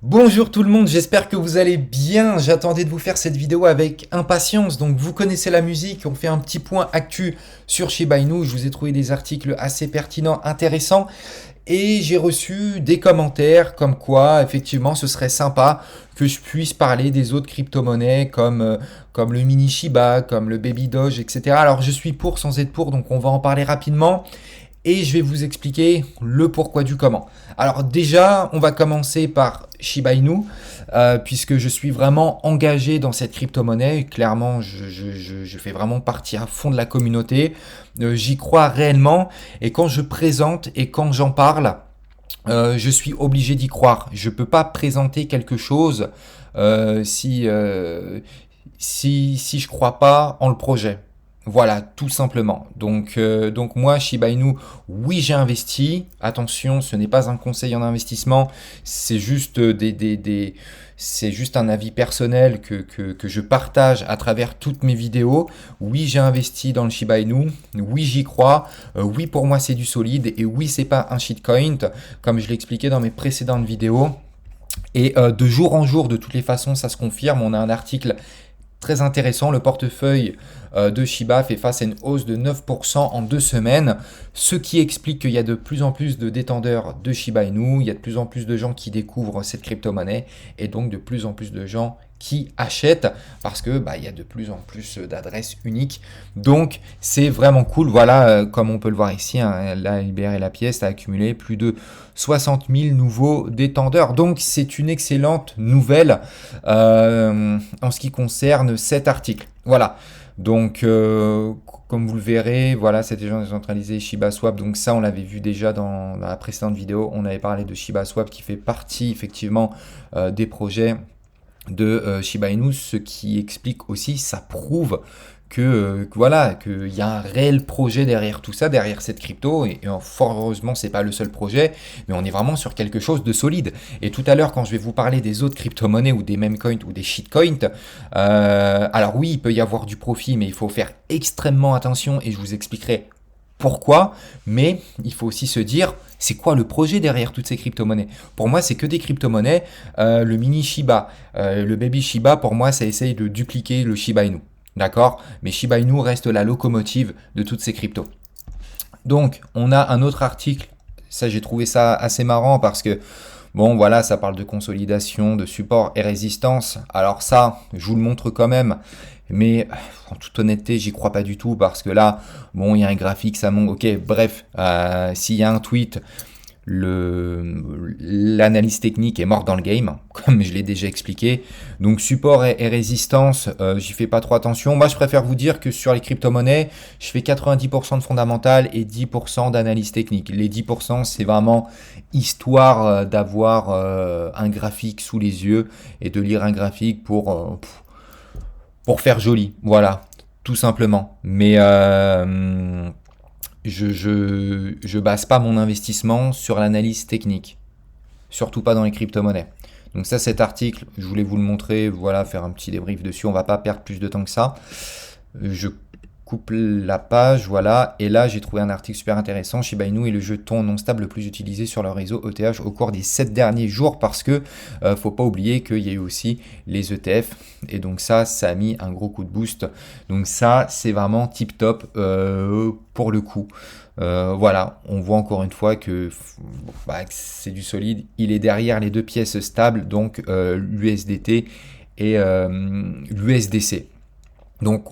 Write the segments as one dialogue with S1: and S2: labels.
S1: Bonjour tout le monde, j'espère que vous allez bien. J'attendais de vous faire cette vidéo avec impatience. Donc vous connaissez la musique, on fait un petit point actu sur Shiba Inu. Je vous ai trouvé des articles assez pertinents, intéressants. Et j'ai reçu des commentaires comme quoi, effectivement, ce serait sympa que je puisse parler des autres crypto-monnaies comme le mini Shiba, comme le Baby Doge, etc. Alors je suis pour sans être pour, donc on va en parler rapidement et je vais vous expliquer le pourquoi du comment. Alors déjà, on va commencer par Shiba Inu, puisque je suis vraiment engagé dans cette crypto-monnaie. Clairement, je fais vraiment partie à fond de la communauté. J'y crois réellement, et quand je présente et quand j'en parle, je suis obligé d'y croire. Je peux pas présenter quelque chose si je crois pas en le projet. Voilà, tout simplement. Donc moi, Shiba Inu, oui, j'ai investi. Attention, ce n'est pas un conseil en investissement, c'est juste c'est juste un avis personnel que je partage à travers toutes mes vidéos. Oui, j'ai investi dans le Shiba Inu. Oui, j'y crois. Oui, pour moi, c'est du solide. Et oui, c'est pas un shitcoin, comme je l'ai expliqué dans mes précédentes vidéos. Et de jour en jour, de toutes les façons, ça se confirme. On a un article très intéressant, le portefeuille de Shiba fait face à une hausse de 9% en 2 semaines, ce qui explique qu'il y a de plus en plus de détenteurs de Shiba Inu, il y a de plus en plus de gens qui découvrent cette crypto-monnaie et donc de plus en plus de gens qui achètent parce que il y a de plus en plus d'adresses uniques. Donc c'est vraiment cool. Voilà, comme on peut le voir ici, hein, là, libéré la pièce a accumulé plus de 60 000 nouveaux détenteurs. Donc c'est une excellente nouvelle en ce qui concerne cet article. Voilà. Donc, comme vous le verrez, voilà, c'est déjà décentralisé Shiba Swap. Donc ça, on l'avait vu déjà dans la précédente vidéo. On avait parlé de Shiba Swap qui fait partie effectivement des projets de Shiba Inu, ce qui explique aussi, ça prouve que voilà, qu'il y a un réel projet derrière tout ça, derrière cette crypto, et fort heureusement, c'est pas le seul projet, mais on est vraiment sur quelque chose de solide. Et tout à l'heure, quand je vais vous parler des autres crypto-monnaies ou des meme coins ou des shitcoins, alors oui, il peut y avoir du profit, mais il faut faire extrêmement attention, et je vous expliquerai pourquoi, mais il faut aussi se dire, c'est quoi le projet derrière toutes ces crypto-monnaies? Pour moi, c'est que des crypto-monnaies. Le mini Shiba, le baby Shiba, pour moi, ça essaye de dupliquer le Shiba Inu. D'accord? Mais Shiba Inu reste la locomotive de toutes ces cryptos. Donc, on a un autre article. Ça, j'ai trouvé ça assez marrant parce que, bon, voilà, ça parle de consolidation, de support et résistance. Alors ça, je vous le montre quand même. Mais en toute honnêteté, j'y crois pas du tout parce que là, bon, il y a un graphique, ça monte. Ok, bref, s'il y a un tweet, l'analyse technique est morte dans le game, comme je l'ai déjà expliqué. Donc support et résistance, j'y fais pas trop attention. Moi, je préfère vous dire que sur les crypto-monnaies, je fais 90% de fondamentales et 10% d'analyse technique. Les 10%, c'est vraiment histoire d'avoir un graphique sous les yeux et de lire un graphique pour faire joli. Voilà, tout simplement. Mais je base pas mon investissement sur l'analyse technique, surtout pas dans les crypto-monnaies. Donc ça, cet article, je voulais vous le montrer, voilà, faire un petit débrief dessus, on va pas perdre plus de temps que ça. Je coupe la page, voilà, et là j'ai trouvé un article super intéressant. Shiba Inu est le jeton non stable le plus utilisé sur le réseau ETH au cours des 7 derniers jours parce que faut pas oublier qu'il y a eu aussi les ETF et donc ça a mis un gros coup de boost. Donc ça c'est vraiment tip top pour le coup. Voilà, on voit encore une fois que c'est du solide. Il est derrière les deux pièces stables, donc l'USDT et l'USDC. Donc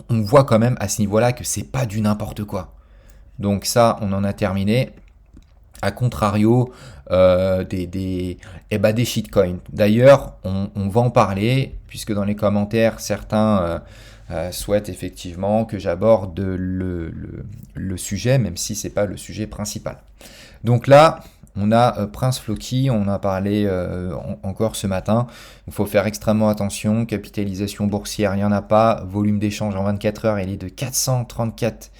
S1: on voit quand même à ce niveau-là que c'est pas du n'importe quoi. Donc ça, on en a terminé. A contrario, des shitcoins. D'ailleurs, on va en parler, puisque dans les commentaires, certains souhaitent effectivement que j'aborde le sujet, même si c'est pas le sujet principal. Donc là, on a Prince Floki, on en a parlé encore ce matin. Il faut faire extrêmement attention. Capitalisation boursière, il n'y en a pas. Volume d'échange en 24 heures, il est de 434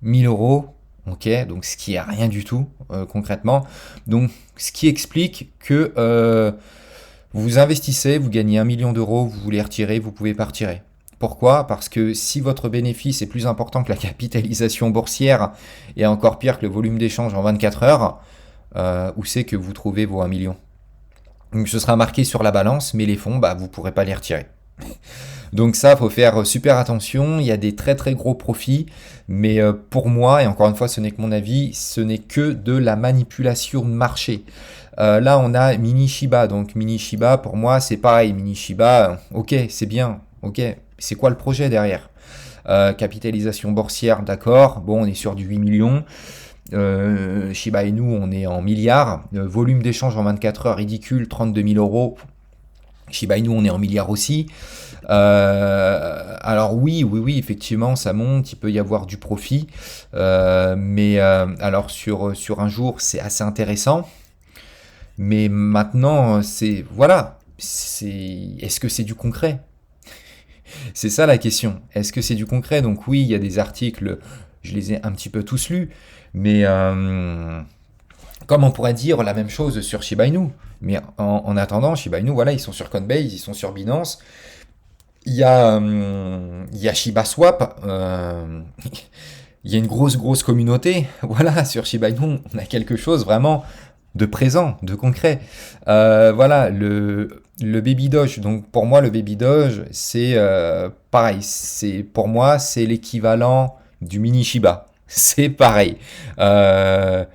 S1: 000 euros. Ok, donc ce qui est rien du tout concrètement. Donc ce qui explique que vous investissez, vous gagnez 1 million d'euros, vous voulez retirer, vous pouvez pas retirer. Pourquoi? Parce que si votre bénéfice est plus important que la capitalisation boursière et encore pire que le volume d'échange en 24 heures, où c'est que vous trouvez vos 1 million? Donc ce sera marqué sur la balance, mais les fonds, bah, vous ne pourrez pas les retirer. Donc ça, faut faire super attention. Il y a des très très gros profits, mais pour moi, et encore une fois, ce n'est que mon avis, ce n'est que de la manipulation de marché. Là, on a Mini Shiba. Donc Mini Shiba, pour moi, c'est pareil. Mini Shiba, ok, c'est bien, ok. C'est quoi le projet derrière? Capitalisation boursière, d'accord. Bon, on est sur du 8 millions. Shiba Inu, on est en milliards. Volume d'échange en 24 heures, ridicule, 32 000 euros. Shiba Inu, on est en milliards aussi. Alors oui, effectivement, ça monte, il peut y avoir du profit, mais alors sur un jour, c'est assez intéressant. Mais maintenant, c'est voilà, est-ce que c'est du concret? C'est ça la question. Est-ce que c'est du concret? Donc oui, il y a des articles, je les ai un petit peu tous lus, mais comme on pourrait dire la même chose sur Shiba Inu. Mais en attendant, Shiba Inu, voilà, ils sont sur Coinbase, ils sont sur Binance. Il y a Shiba Swap. Il y a une grosse communauté. Voilà, sur Shiba Inu, on a quelque chose vraiment de présent, de concret. Voilà, le Baby Doge. Donc pour moi, le Baby Doge, c'est pareil. Pour moi, c'est l'équivalent du mini Shiba. C'est pareil. Euh,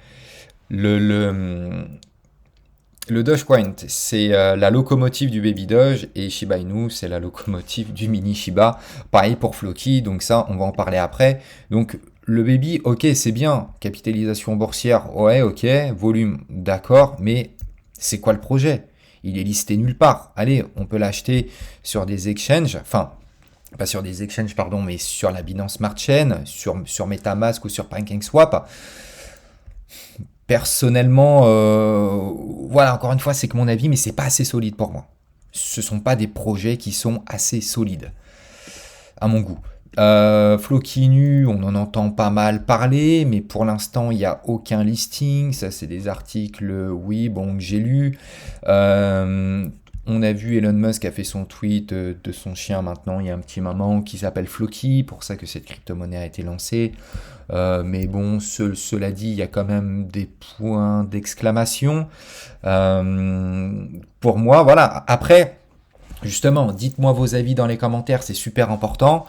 S1: le, le Dogecoin, c'est la locomotive du Baby Doge et Shiba Inu, c'est la locomotive du mini Shiba. Pareil pour Floki, donc ça, on va en parler après. Donc le Baby, ok, c'est bien. Capitalisation boursière, ouais, ok. Volume, d'accord, mais c'est quoi le projet? Il est listé nulle part. Allez, on peut l'acheter sur des exchanges, enfin, pas sur des exchanges, pardon, mais sur la Binance Smart Chain, sur MetaMask ou sur PancakeSwap. Personnellement, voilà, encore une fois, c'est que mon avis, mais c'est pas assez solide pour moi. Ce sont pas des projets qui sont assez solides, à mon goût. Flokinu, on en entend pas mal parler, mais pour l'instant, il n'y a aucun listing. Ça, c'est des articles, oui, bon, que j'ai lus. Euh, on a vu Elon Musk a fait son tweet de son chien maintenant, il y a un petit moment, qui s'appelle Floki, pour ça que cette crypto-monnaie a été lancée. Mais bon, cela dit, il y a quand même des points d'exclamation. Pour moi, voilà. Après, justement, dites-moi vos avis dans les commentaires, c'est super important.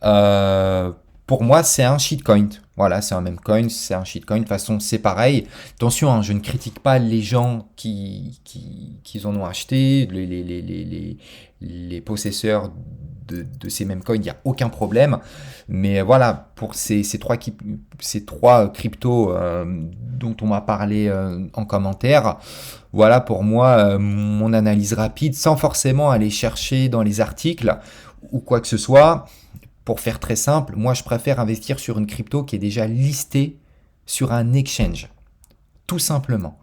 S1: Euh, pour moi, c'est un shitcoin. Voilà, c'est un même coin, c'est un shitcoin. De toute façon, c'est pareil. Attention, hein, je ne critique pas les gens qui en ont acheté, les possesseurs de ces mêmes coins, il n'y a aucun problème. Mais voilà, pour ces trois cryptos dont on m'a parlé en commentaire, voilà pour moi mon analyse rapide, sans forcément aller chercher dans les articles ou quoi que ce soit. Pour faire très simple, moi je préfère investir sur une crypto qui est déjà listée sur un exchange. Tout simplement.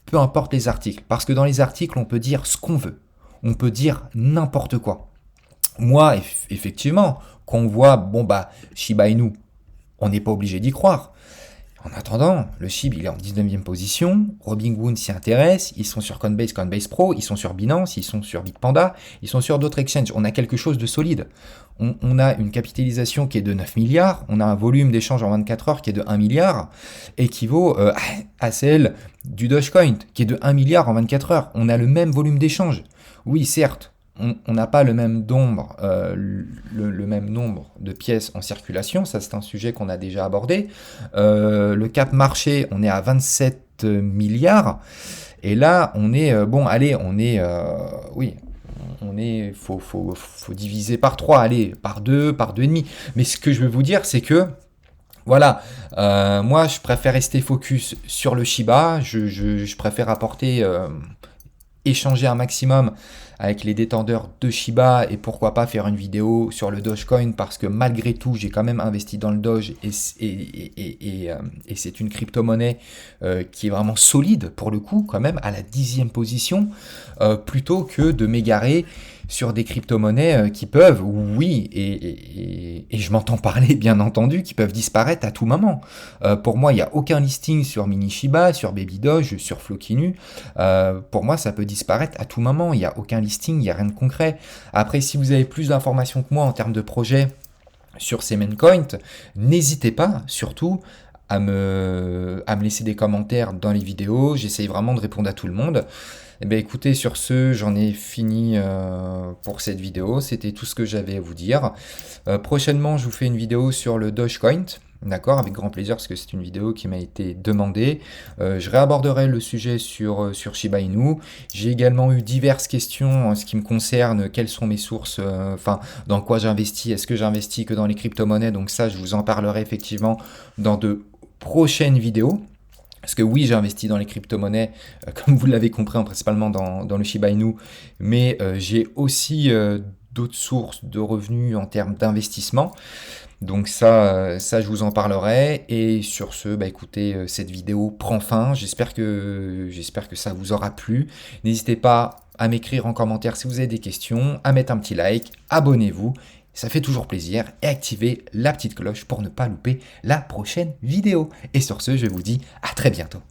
S1: Peu importe les articles. Parce que dans les articles, on peut dire ce qu'on veut. On peut dire n'importe quoi. Moi, effectivement, quand on voit, bon bah, Shiba Inu, on n'est pas obligé d'y croire. En attendant, le SHIB il est en 19e position, Robinhood s'y intéresse, ils sont sur Coinbase, Coinbase Pro, ils sont sur Binance, ils sont sur Bitpanda, ils sont sur d'autres exchanges. On a quelque chose de solide. On a une capitalisation qui est de 9 milliards, on a un volume d'échange en 24 heures qui est de 1 milliard, équivaut à celle du Dogecoin qui est de 1 milliard en 24 heures. On a le même volume d'échange. Oui, certes, on n'a pas le même nombre, le même nombre de pièces en circulation, ça c'est un sujet qu'on a déjà abordé. Le cap marché, on est à 27 milliards, et là on est, bon allez, on est, oui, on est, faut diviser par 3, allez, par 2, par 2,5. Mais ce que je veux vous dire, c'est que, voilà, moi je préfère rester focus sur le Shiba, je préfère apporter échanger un maximum avec les détenteurs de Shiba et pourquoi pas faire une vidéo sur le Dogecoin parce que malgré tout j'ai quand même investi dans le Doge et c'est une crypto-monnaie qui est vraiment solide pour le coup quand même à la 10e position plutôt que de m'égarer sur des crypto-monnaies qui peuvent, oui, et je m'entends parler bien entendu, qui peuvent disparaître à tout moment. Pour moi, il n'y a aucun listing sur Mini Shiba, sur Baby Doge, sur Flokinu. Pour moi, ça peut disparaître à tout moment. Il n'y a aucun listing, il n'y a rien de concret. Après, si vous avez plus d'informations que moi en termes de projet sur ces main coins, n'hésitez pas, surtout, à me laisser des commentaires dans les vidéos. J'essaye vraiment de répondre à tout le monde. Eh bien écoutez, sur ce, j'en ai fini pour cette vidéo. C'était tout ce que j'avais à vous dire. Prochainement, je vous fais une vidéo sur le Dogecoin. D'accord, avec grand plaisir, parce que c'est une vidéo qui m'a été demandée. Je réaborderai le sujet sur Shiba Inu. J'ai également eu diverses questions en ce qui me concerne, quelles sont mes sources, enfin, dans quoi j'investis, est-ce que j'investis que dans les crypto-monnaies, donc ça, je vous en parlerai effectivement dans de prochaines vidéos. Parce que oui, j'ai investi dans les crypto-monnaies, comme vous l'avez compris, principalement dans le Shiba Inu, mais j'ai aussi d'autres sources de revenus en termes d'investissement. Donc ça, je vous en parlerai. Et sur ce, bah écoutez, cette vidéo prend fin. J'espère que ça vous aura plu. N'hésitez pas à m'écrire en commentaire si vous avez des questions, à mettre un petit like, abonnez-vous. Ça fait toujours plaisir. Et activez la petite cloche pour ne pas louper la prochaine vidéo. Et sur ce, je vous dis à très bientôt.